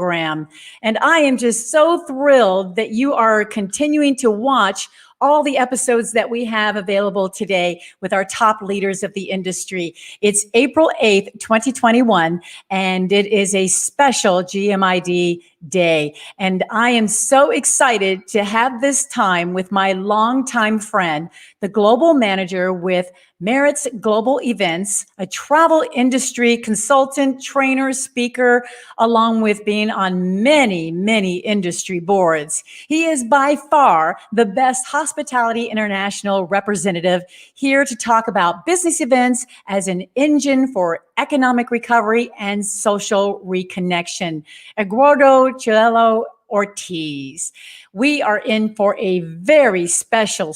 program. And I am just so thrilled that you are continuing to watch all the episodes that we have available today with our top leaders of the industry. It's April 8th, 2021, and it is a special GMID day. And I am so excited to have this time with my longtime friend, the global manager with Maritz Global Events, a travel industry consultant, trainer, speaker, along with being on many, many industry boards. He is by far the best Hospitality International representative, here to talk about business events as an engine for economic recovery and social reconnection. Eduardo Chaillo Ortiz. We are in for a very special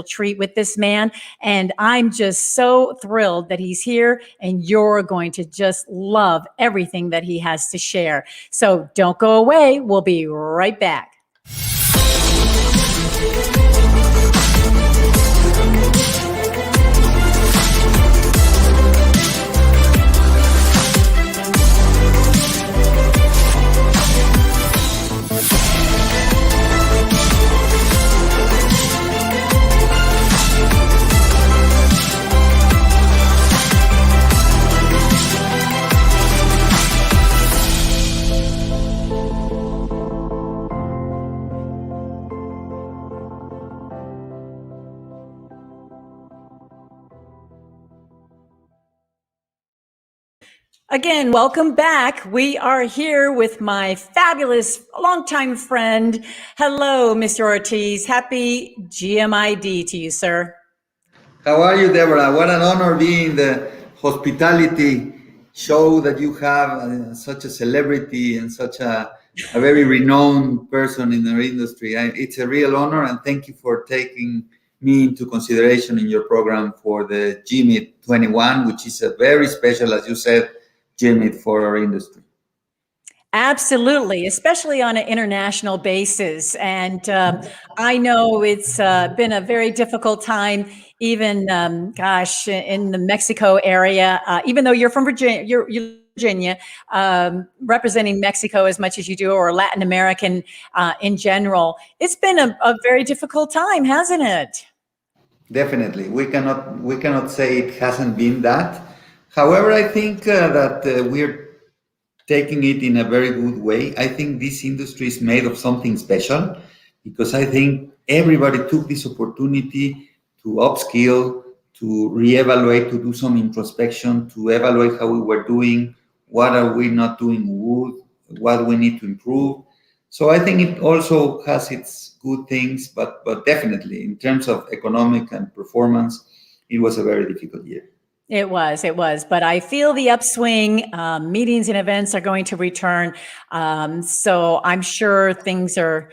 treat with this man. And I'm just so thrilled that he's here, and you're going to just love everything that he has to share. So don't go away. We'll be right back. Again, welcome back. We are here with my fabulous longtime friend. Hello, Mr. Ortiz. Happy GMID to you, sir. How are you, Deborah? What an honor being the hospitality show that you have, such a celebrity and such a very renowned person in our industry. It's a real honor, and thank you for taking me into consideration in your program for the GMID 21, which is a very special, as you said, GMID for our industry. Absolutely, especially on an international basis. And I know it's been a very difficult time, even, in the Mexico area, even though you're from Virginia, you're Virginia, representing Mexico as much as you do, or Latin American in general. It's been a very difficult time, hasn't it? Definitely. We cannot say it hasn't been that. However, I think that we're taking it in a very good way. I think this industry is made of something special, because I think everybody took this opportunity to upskill, to reevaluate, to do some introspection, to evaluate how we were doing, what are we not doing good, what we need to improve. So I think it also has its good things, but definitely in terms of economic and performance, it was a very difficult year. It was, but I feel the upswing. Meetings and events are going to return. So I'm sure things are,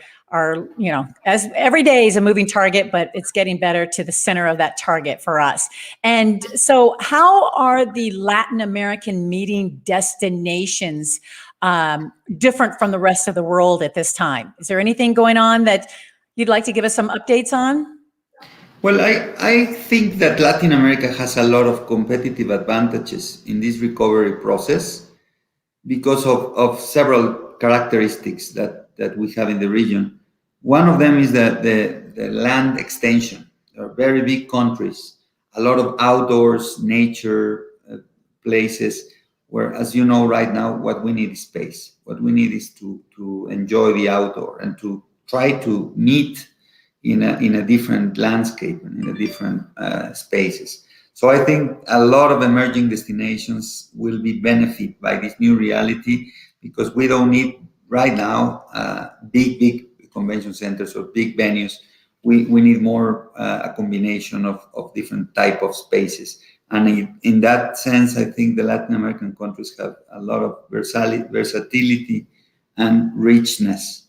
as every day is a moving target, but it's getting better to the center of that target for us. And so how are the Latin American meeting destinations different from the rest of the world at this time? Is there anything going on that you'd like to give us some updates on? Well, I think that Latin America has a lot of competitive advantages in this recovery process because of several characteristics that we have in the region. One of them is the land extension. There are very big countries, a lot of outdoors, nature places, where, as you know, right now, what we need is space. What we need is to enjoy the outdoor and to try to meet in a different landscape and in a different spaces. So I think a lot of emerging destinations will be benefit by this new reality, because we don't need right now big convention centers or big venues. We need more a combination of different type of spaces. And in that sense, I think the Latin American countries have a lot of versatility and richness.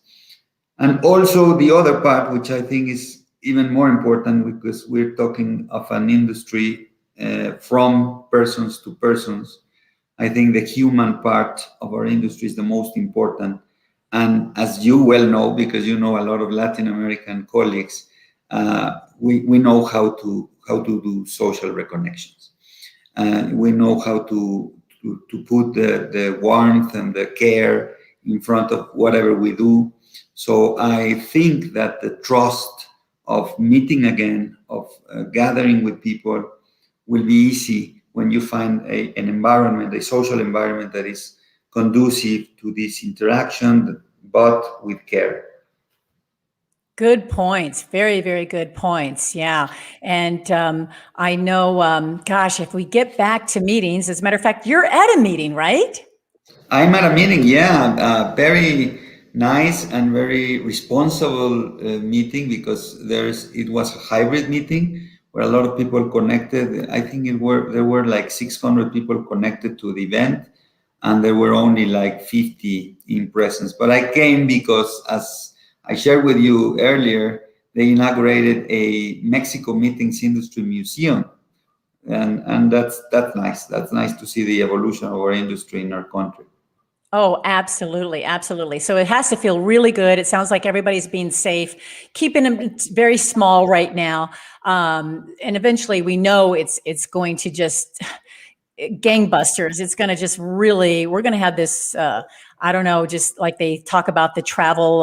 And also the other part, which I think is even more important, because we're talking of an industry from persons to persons. I think the human part of our industry is the most important. And as you well know, because you know a lot of Latin American colleagues, we know how to do social reconnections. We know how to put the warmth and the care in front of whatever we do. So I think that the trust of meeting again, of gathering with people, will be easy when you find an environment, a social environment that is conducive to this interaction, but with care. Good points. Very, very good points. Yeah. And I know, gosh, if we get back to meetings, as a matter of fact, you're at a meeting, right? I'm at a meeting, yeah, very nice and very responsible meeting, because it was a hybrid meeting where a lot of people connected. I think there were like 600 people connected to the event, and there were only like 50 in presence. But I came because, as I shared with you earlier, they inaugurated a Mexico meetings industry museum. And that's nice. That's nice to see the evolution of our industry in our country. Oh, absolutely. Absolutely. So it has to feel really good. It sounds like everybody's being safe, keeping them very small right now. And eventually we know it's going to just gangbusters. It's going to just really, we're going to have this, I don't know, just like they talk about the travel,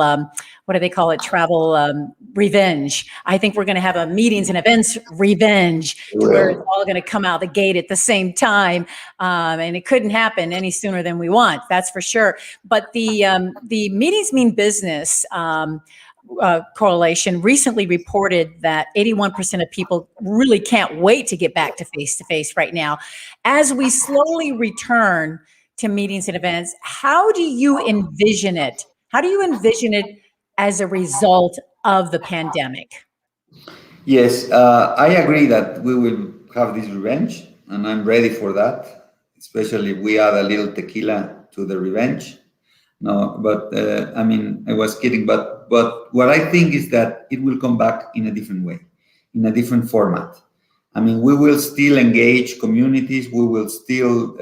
what do they call it? Travel revenge. I think we're going to have a meetings and events revenge, to where it's all going to come out the gate at the same time. And it couldn't happen any sooner than we want. That's for sure. But the meetings mean business correlation recently reported that 81% of people really can't wait to get back to face right now. As we slowly return to meetings and events, how do you envision it? How do you envision it as a result of the pandemic? Yes, I agree that we will have this revenge, and I'm ready for that, especially if we add a little tequila to the revenge. No, but I mean, I was kidding. But what I think is that it will come back in a different way, in a different format. I mean, we will still engage communities. We will still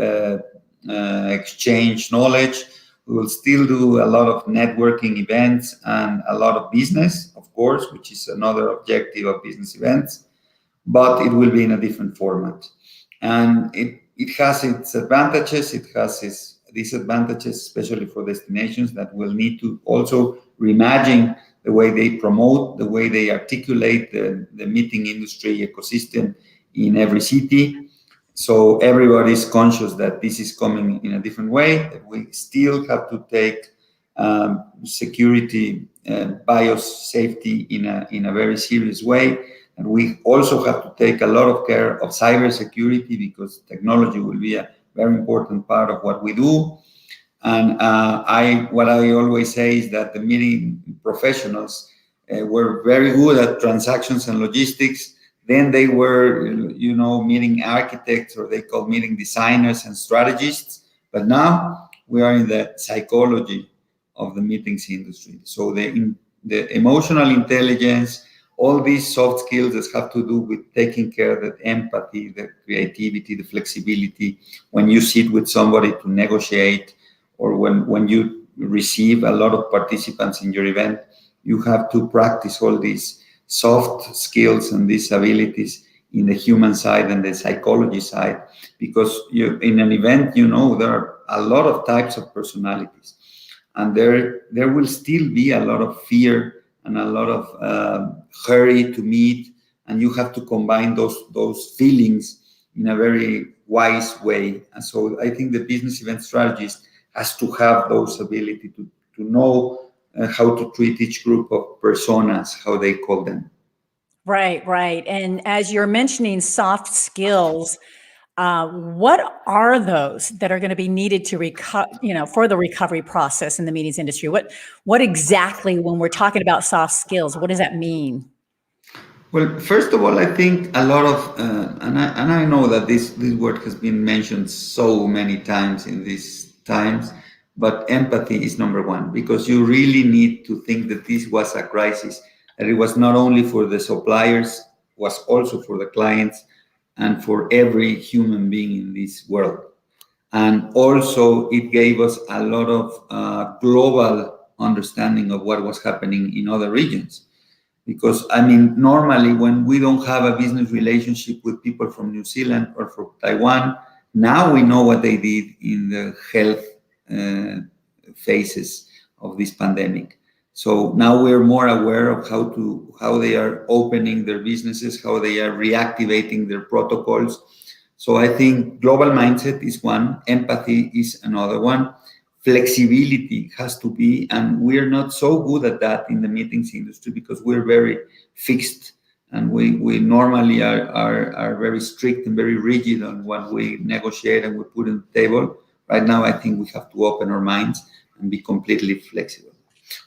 exchange knowledge. We will still do a lot of networking events and a lot of business, of course, which is another objective of business events. But it will be in a different format, and it has its advantages. It has its disadvantages, especially for destinations that will need to also reimagine the way they promote, the way they articulate the meeting industry ecosystem in every city. So everybody is conscious that this is coming in a different way, that we still have to take security, biosafety in a very serious way. And we also have to take a lot of care of cybersecurity, because technology will be a very important part of what we do. And what I always say is that the meeting professionals were very good at transactions and logistics. Then they were, meeting architects, or they call meeting designers and strategists. But now we are in the psychology of the meetings industry. So the emotional intelligence, all these soft skills that have to do with taking care of the empathy, the creativity, the flexibility, when you sit with somebody to negotiate, or when you receive a lot of participants in your event, you have to practice all these soft skills and these abilities in the human side and the psychology side, because in an event, there are a lot of types of personalities, and there will still be a lot of fear and a lot of hurry to meet, and you have to combine those feelings in a very wise way. And so I think the business event strategist has to have those ability to know how to treat each group of personas, how they call them. Right, right. And as you're mentioning soft skills, what are those that are going to be needed to for the recovery process in the meetings industry? What exactly, when we're talking about soft skills, what does that mean? Well, first of all, I think a lot of, and I know that this word has been mentioned so many times in these times, but empathy is number one, because you really need to think that this was a crisis, that it was not only for the suppliers, was also for the clients and for every human being in this world. And also it gave us a lot of global understanding of what was happening in other regions. Because, I mean, normally when we don't have a business relationship with people from New Zealand or from Taiwan, now we know what they did in the health phases of this pandemic. So now we're more aware of how they are opening their businesses, how they are reactivating their protocols. So I think global mindset is one, empathy is another one, flexibility has to be, and we're not so good at that in the meetings industry because we're very fixed, and we normally are very strict and very rigid on what we negotiate and we put on the table. Right now, I think we have to open our minds and be completely flexible.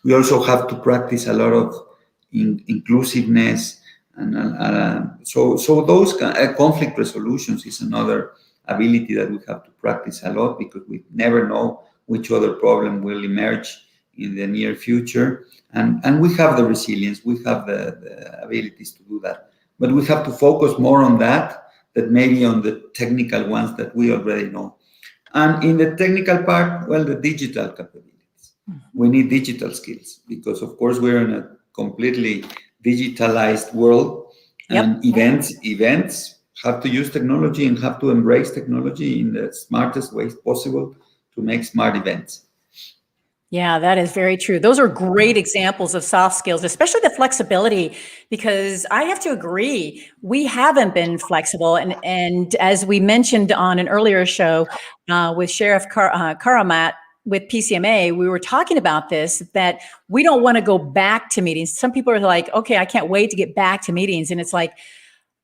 We also have to practice a lot of inclusiveness, and so those conflict resolutions is another ability that we have to practice a lot, because we never know which other problem will emerge in the near future, and we have the resilience, we have the abilities to do that, but we have to focus more on that maybe on the technical ones that we already know. And in the technical part, well, the digital capabilities. We need digital skills because, of course, we're in a completely digitalized world. Yep. And events have to use technology and have to embrace technology in the smartest ways possible to make smart events. Yeah, that is very true. Those are great examples of soft skills, especially the flexibility, because I have to agree, we haven't been flexible. And as we mentioned on an earlier show with Sheriff Karamat with PCMA, we were talking about this, that we don't want to go back to meetings. Some people are like, okay, I can't wait to get back to meetings. And it's like,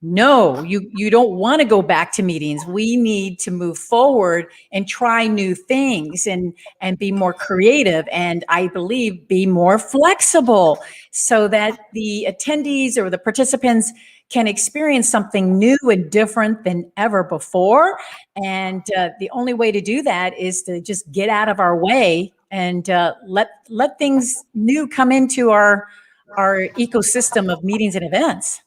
no, you don't want to go back to meetings. We need to move forward and try new things and be more creative, and I believe be more flexible, so that the attendees or the participants can experience something new and different than ever before. And the only way to do that is to just get out of our way and let things new come into our ecosystem of meetings and events.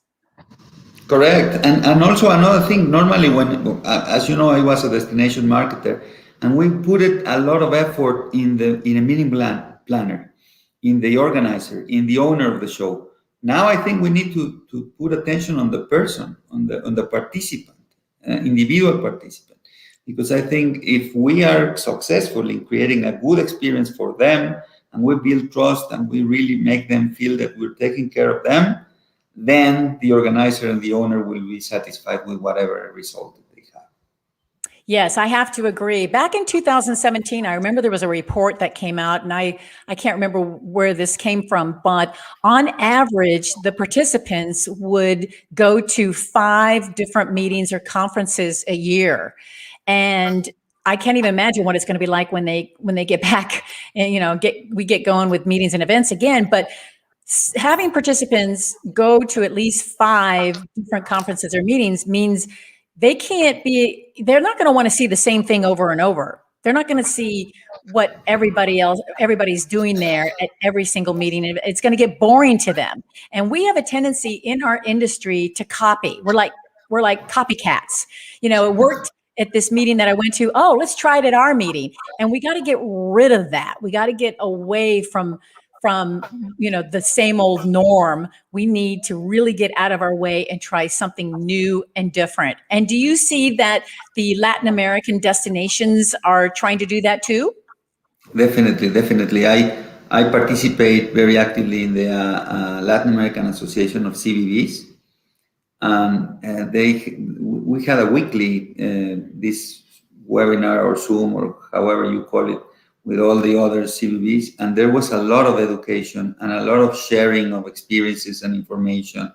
Correct. And also another thing, normally when, as you know, I was a destination marketer, and we put it a lot of effort in a meeting planner, in the organizer, in the owner of the show. Now I think we need to put attention on the person, on the participant, individual participant, because I think if we are successful in creating a good experience for them, and we build trust, and we really make them feel that we're taking care of them, then the organizer and the owner will be satisfied with whatever result they have. Yes, I have to agree. Back in 2017, I remember there was a report that came out, and I can't remember where this came from, but on average, the participants would go to 5 different meetings or conferences a year. And I can't even imagine what it's going to be like when they get back and, we get going with meetings and events again. But having participants go to at least 5 different conferences or meetings means they're not going to want to see the same thing over and over. They're not going to see what everybody's doing there at every single meeting. It's going to get boring to them. And we have a tendency in our industry to copy. We're like copycats. It worked at this meeting that I went to. Oh, let's try it at our meeting. And we got to get rid of that. We got to get away from the same old norm. We need to really get out of our way and try something new and different. And do you see that the Latin American destinations are trying to do that too? Definitely. I participate very actively in the Latin American Association of CVBs. We had a weekly this webinar or Zoom or however you call it, with all the other CVBs, and there was a lot of education and a lot of sharing of experiences and information,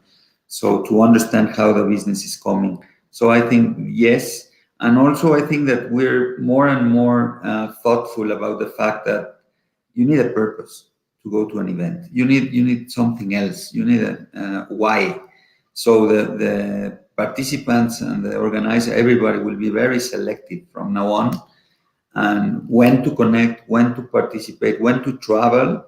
so to understand how the business is coming. So I think yes, and also I think that we're more and more thoughtful about the fact that you need a purpose to go to an event. You need something else. You need a why. So the participants and the organizer, everybody will be very selective from now on, and when to connect, when to participate, when to travel.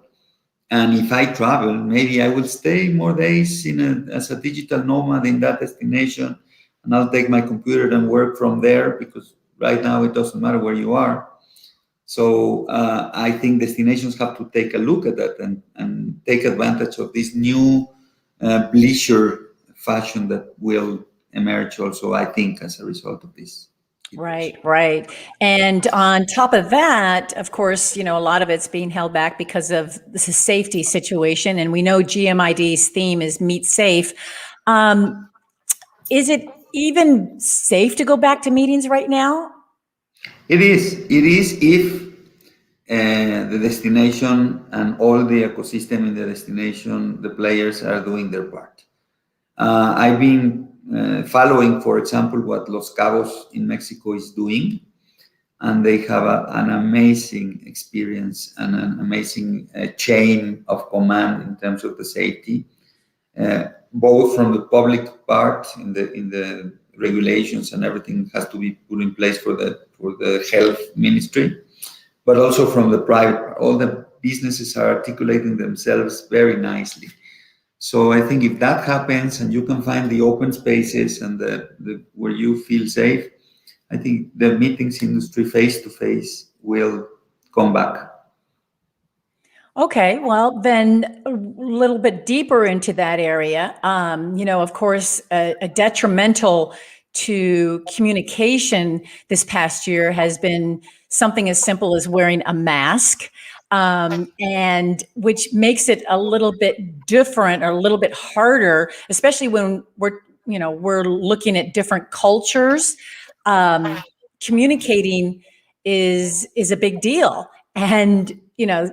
And if I travel, maybe I will stay more days as a digital nomad in that destination, and I'll take my computer and work from there, because right now it doesn't matter where you are. So I think destinations have to take a look at that and take advantage of this new leisure fashion that will emerge also, I think, as a result of this. Right, right. And on top of that, of course, a lot of it's being held back because of this safety situation. And we know GMID's theme is meet safe. Is it even safe to go back to meetings right now? It is. It is if the destination and all the ecosystem in the destination, the players are doing their part. I've been following, for example, what Los Cabos in Mexico is doing, and they have an amazing experience and an amazing chain of command in terms of the safety, both from the public part in the regulations and everything has to be put in place for the health ministry, but also from the private. All the businesses are articulating themselves very nicely. So I think if that happens and you can find the open spaces and the where you feel safe, I think the meetings industry face to face will come back. Okay, well, then a little bit deeper into that area, of course, a detrimental to communication this past year has been something as simple as wearing a mask, and which makes it a little bit different or a little bit harder, especially when we're looking at different cultures. Communicating is a big deal. And,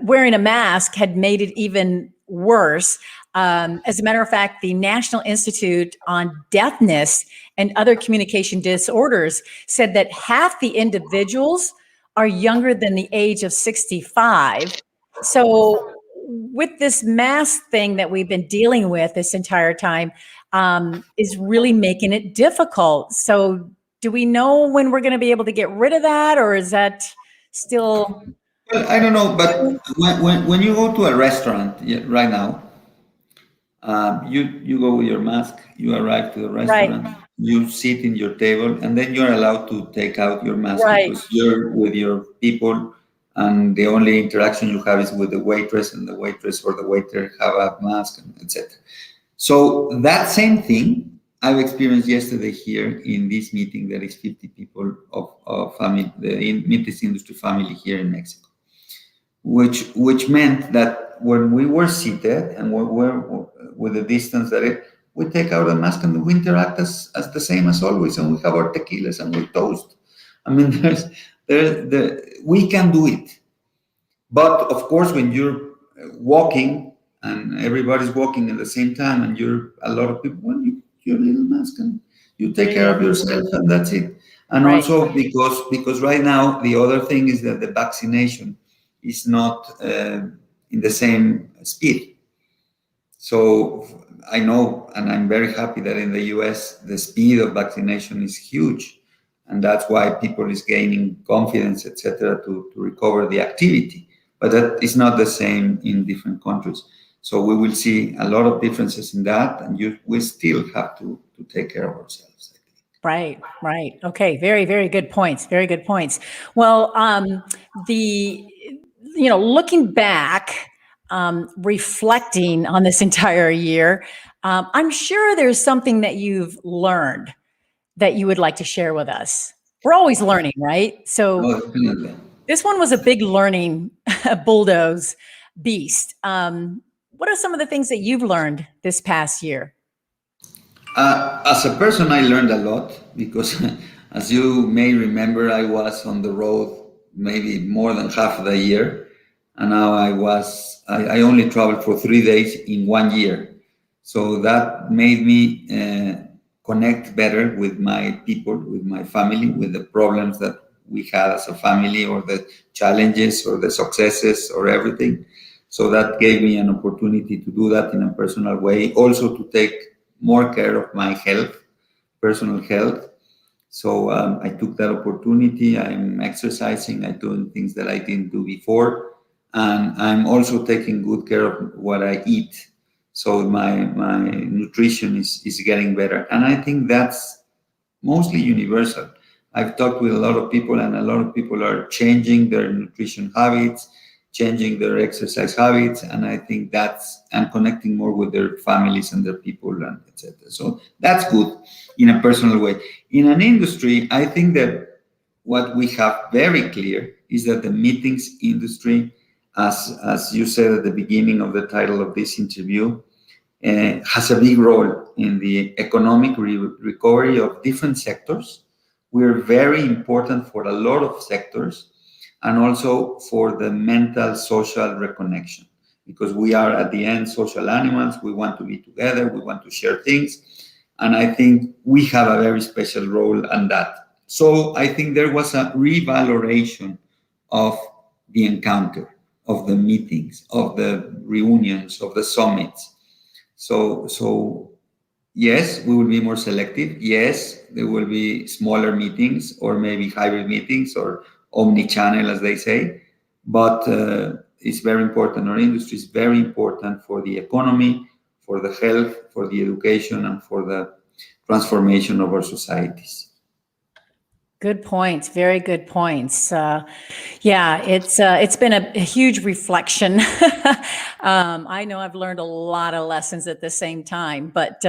wearing a mask had made it even worse. As a matter of fact, the National Institute on Deafness and Other Communication Disorders said that half the individuals are younger than the age of 65. So with this mask thing that we've been dealing with this entire time, is really making it difficult. So do we know when we're going to be able to get rid of that, or is that still? Well, I don't know, but when you go to a restaurant right now, you go with your mask, you arrive to the restaurant, Right. you sit in your table, and then you're allowed to take out your mask Right. because you're with your people, and the only interaction you have is with the waitress, and the waitress or the waiter have a mask, etc. So that same thing I've experienced yesterday here in this meeting that is 50 people of family, the meetings industry family here in Mexico. Which meant that when we were seated and we're with the distance we take out the mask and we interact as the same as always, and we have our tequilas and we toast. I mean, we can do it, but of course, when you're walking and everybody's walking at the same time, and you're a lot of people, well, your little mask and you take care of yourself, and that's it. And Right. also because right now the other thing is that the vaccination is not in the same speed. So I know, and I'm very happy that in the US, the speed of vaccination is huge. And that's why people is gaining confidence, etc., to recover the activity. But that is not the same in different countries. So we will see a lot of differences in that, and we still have to take care of ourselves, I think. Right, right. Okay, very, very good points. Very good points. Well, looking back, reflecting on this entire year, I'm sure there's something that you've learned that you would like to share with us. We're always learning, right? So Oh, definitely. this one was a big learning bulldoze beast. What are some of the things that you've learned this past year? As a person, I learned a lot because, as you may remember, I was on the road maybe more than half the year, and now I only traveled for 3 days in 1 year. So that made me connect better with my people, with my family, with the problems that we had as a family, or the challenges or the successes or everything. So that gave me an opportunity to do that in a personal way, also to take more care of my health, personal health. So I took that opportunity. I'm exercising. I'm doing things that I didn't do before. And I'm also taking good care of what I eat. So my nutrition is getting better. And I think that's mostly universal. I've talked with a lot of people, and a lot of people are changing their nutrition habits, changing their exercise habits, and I think and connecting more with their families and their people, and etc. So that's good in a personal way. In an industry, I think that what we have very clear is that the meetings industry, as you said at the beginning of the title of this interview, has a big role in the economic recovery of different sectors. We're very important for a lot of sectors, and also for the mental social reconnection, because we are at the end social animals. We want to be together, we want to share things, and I think we have a very special role in that. So I think there was a revalorization of the encounter, of the meetings, of the reunions, of the summits. So yes, we will be more selective. Yes, there will be smaller meetings, or maybe hybrid meetings, or omni-channel, as they say. But it's very important. Our industry is very important for the economy, for the health, for the education, and for the transformation of our societies. Good points. Very good points. Yeah, it's been a huge reflection. I know I've learned a lot of lessons at the same time, but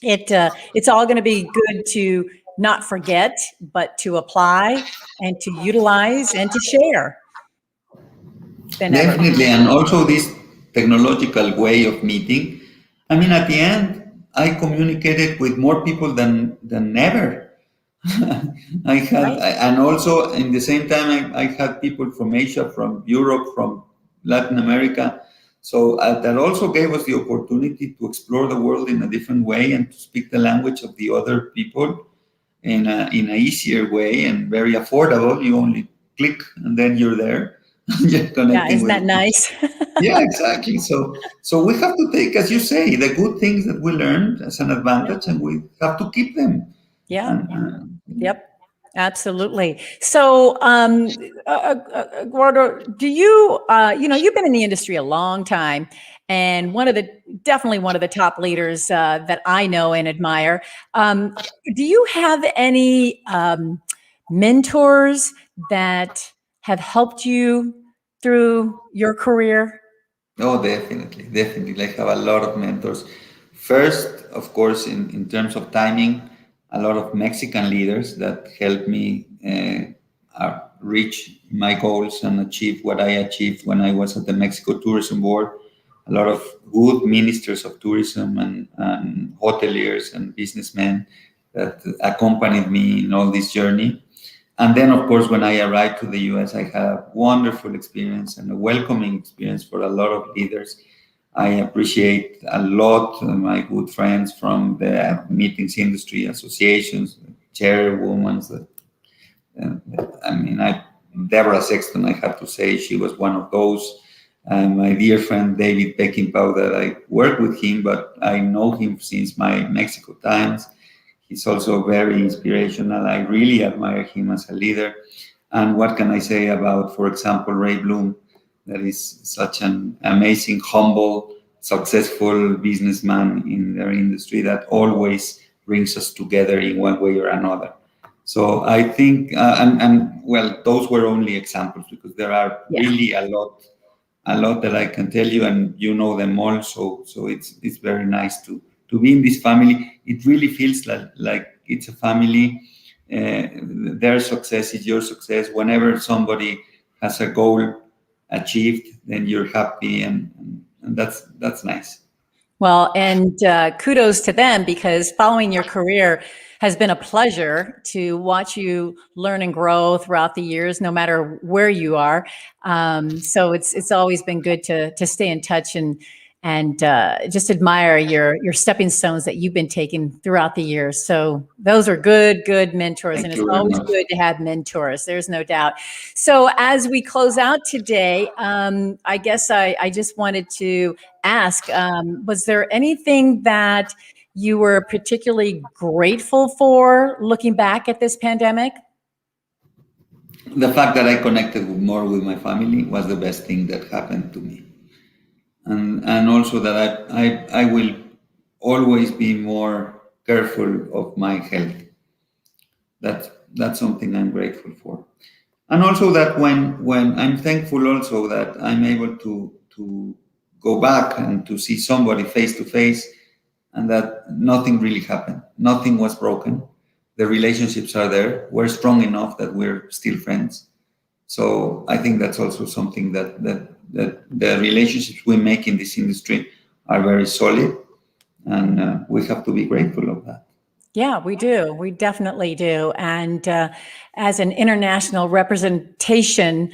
it's all going to be good to not forget, but to apply and to utilize and to share. Definitely, and also this technological way of meeting. I mean, at the end, I communicated with more people than ever. I had, Right. and also in the same time, I had people from Asia, from Europe, from Latin America. So that also gave us the opportunity to explore the world in a different way and to speak the language of the other people in a easier way and very affordable. You only click and then you're there. You're connecting. Yeah, isn't with that nice? Yeah, exactly. So we have to take, as you say, the good things that we learned as an advantage, and we have to keep them. Yeah. And, Yep. Absolutely. So, Eduardo, do you, you've been in the industry a long time, and definitely one of the top leaders that I know and admire. Do you have any mentors that have helped you through your career? Oh, definitely, definitely. I have a lot of mentors. First, of course, in terms of timing, a lot of Mexican leaders that helped me reach my goals and achieve what I achieved when I was at the Mexico Tourism Board. A lot of good ministers of tourism and hoteliers and businessmen that accompanied me in all this journey. And then, of course, when I arrived to the US, I had a wonderful experience and a welcoming experience for a lot of leaders. I appreciate a lot my good friends from the meetings industry associations, chairwomen. Deborah Sexton, I have to say, she was one of those. My dear friend David Peckinpah, that I work with him, but I know him since my Mexico times. He's also very inspirational. I really admire him as a leader. And what can I say about, for example, Ray Bloom, that is such an amazing, humble, successful businessman in their industry that always brings us together in one way or another. So I think, well, those were only examples, because there are really a lot that I can tell you, and you know them all. So it's very nice to be in this family. It really feels like it's a family. Their success is your success. Whenever somebody has a goal achieved, then you're happy, and that's nice. Well, and kudos to them, because following your career has been a pleasure to watch you learn and grow throughout the years, no matter where you are. So it's always been good to stay in touch and just admire your stepping stones that you've been taking throughout the years. So those are good mentors. Thank And you it's very always much. good to have mentors. There's no doubt. So as we close out today, I guess I just wanted to ask, was there anything that you were particularly grateful for looking back at this pandemic? The fact that I connected more with my family was the best thing that happened to me. And also that I will always be more careful of my health. That's something I'm grateful for. And also that when I'm thankful also that I'm able to go back and to see somebody face to face, and that nothing really happened. Nothing was broken. the relationships are there. We're strong enough that we're still friends. So I think that's also something that the relationships we make in this industry are very solid, and we have to be grateful of that. Yeah, we do. We definitely do. And as an international representation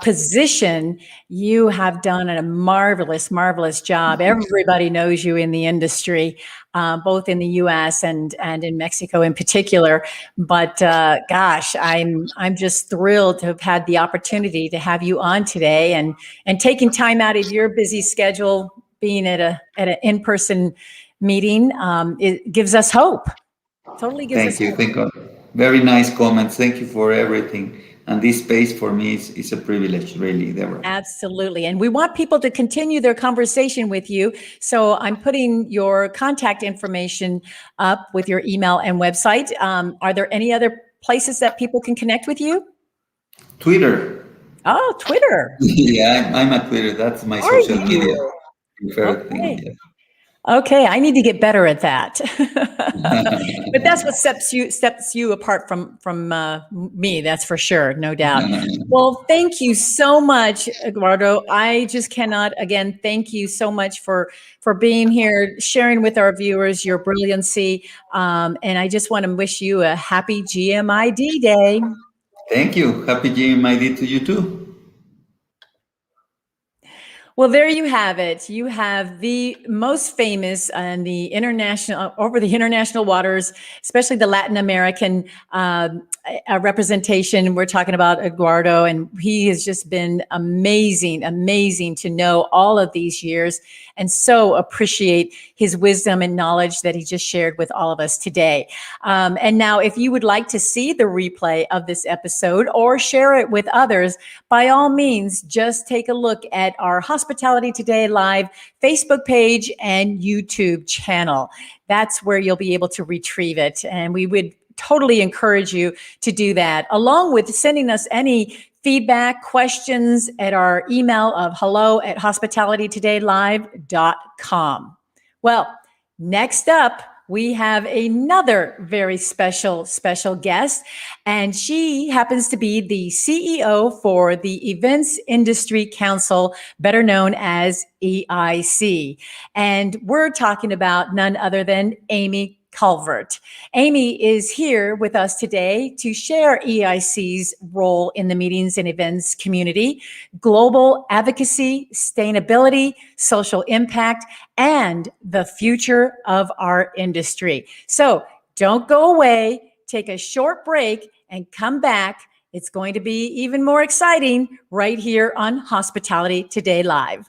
position, you have done a marvelous, marvelous job. Everybody knows you in the industry, both in the U.S. and in Mexico in particular. But gosh, I'm just thrilled to have had the opportunity to have you on today and taking time out of your busy schedule, being at an in-person meeting. It gives us hope. Totally gives us hope. Thank you. Very nice comments. Thank you for everything. And this space for me is a privilege, really, Deborah. Absolutely. And we want people to continue their conversation with you. So I'm putting your contact information up with your email and website. Are there any other places that people can connect with you? Twitter. Oh, Twitter. Yeah, I'm at Twitter. That's my social media preferred thing. Yeah. Okay, I need to get better at that. But that's what sets you apart from me. That's for sure, no doubt. Well, thank you so much, Eduardo. I just cannot again thank you so much for being here, sharing with our viewers your brilliancy, and I just want to wish you a happy GMID day. Thank you. Happy GMID to you too. Well, there you have it. You have the most famous and the international over the international waters, especially the Latin American representation. We're talking about Eduardo, and he has just been amazing, amazing to know all of these years, and so appreciate his wisdom and knowledge that he just shared with all of us today. And now, if you would like to see the replay of this episode or share it with others, by all means, just take a look at our Hospitality Today Live Facebook page and YouTube channel. That's where you'll be able to retrieve it. And we would totally encourage you to do that, along with sending us any feedback, questions at our email of hello@hospitalitytodaylive.com. Well, next up, we have another very special guest, and she happens to be the CEO for the Events Industry Council, better known as EIC. And we're talking about none other than Amy Calvert. Amy is here with us today to share EIC's role in the meetings and events community, global advocacy, sustainability, social impact, and the future of our industry. So don't go away, take a short break and come back. It's going to be even more exciting right here on Hospitality Today Live.